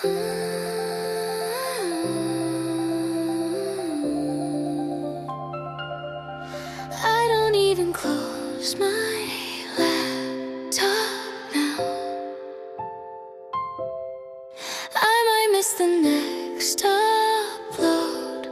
I don't even close my laptop now. I might miss the next upload.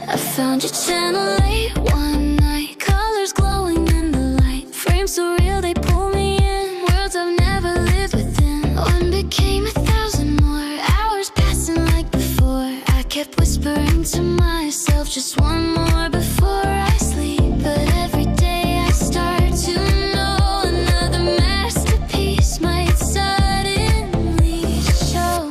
I found your channel late one night, colors glowing in the light, frames so real they pull me in, worlds I've never lived within. One became 1,000 more, hours passing like before. I kept whispering to myself, just one more before I sleep. But every day I start to know another masterpiece might suddenly show.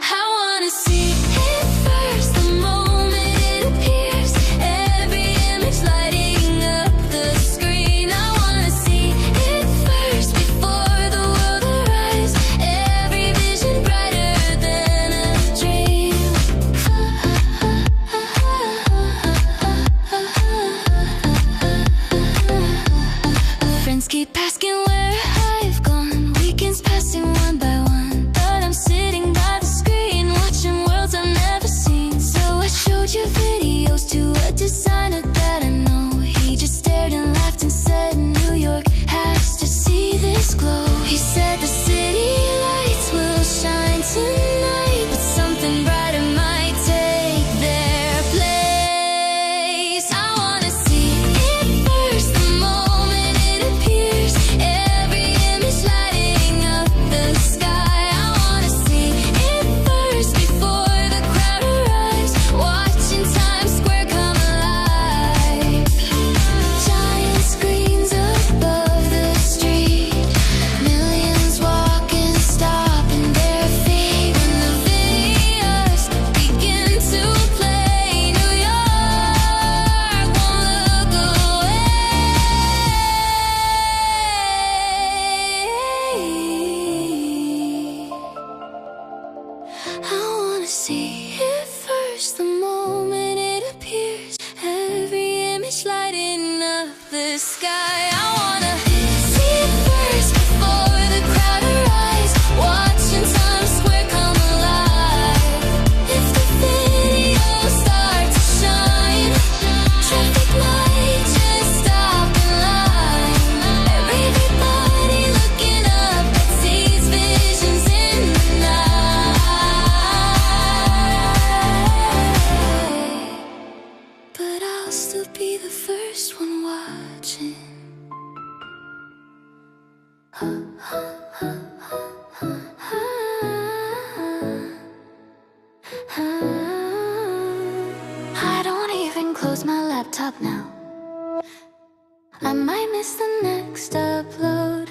I wanna see it first, the moment it appears, every image lighting up the screen. I wanna see it first before the world arrives, every vision brighter than a dream. Friends keep asking where I've gone, weekends passing one by one, but I'm sitting by the screen watching worlds I've never seen. So I showed you videos to a designer that I know. He just stared and laughed and said New York has to see this glow. He said the city lights will shine tonight, but something brighter might take their place. I wanna see it first, the moment it appears, every image lighting up the sky. I wanna see it first before the crowd arrives, watching Times Square come alive. Giant screens above the street, millions walking, stopping their feet. When the videos begin to play, New York won't look away. I wanna see it first, the moment it appears, every image lighting up the sky. I wanna see it first before the crowd arrives, watching Times Square come alive. If the videos start to shine, traffic might just stop in line. Everybody looking up sees visions in the night, but I'll still be the first one watching. I don't even close my laptop now. I might miss the next upload.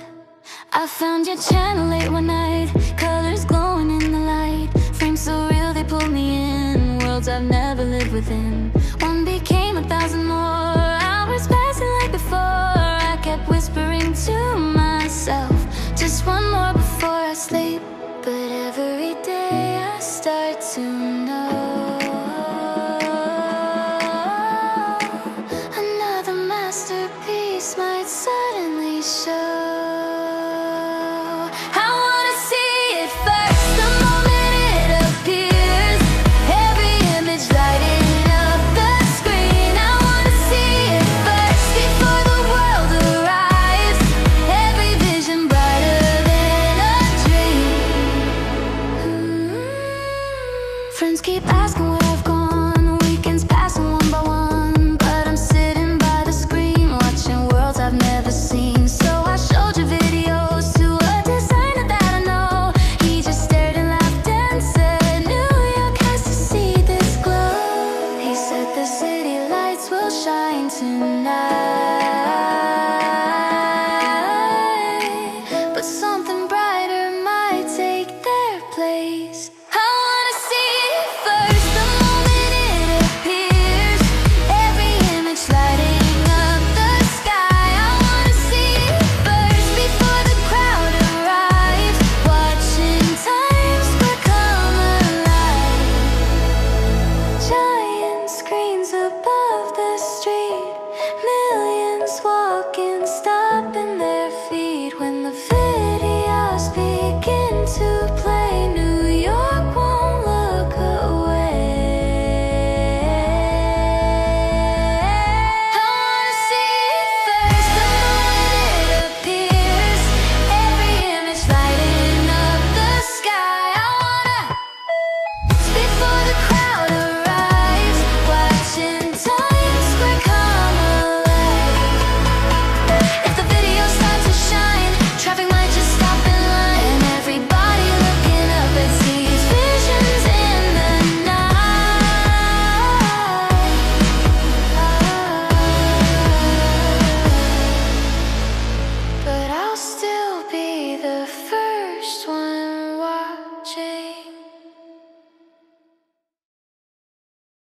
I found your channel late one night, colors glowing in the light, frames so real they pull me in, worlds I've never lived within. One became 1,000 more, hours passing like before. I kept whispering to myself, just one more before I sleep. But every day I start to know another masterpiece might suddenly show. I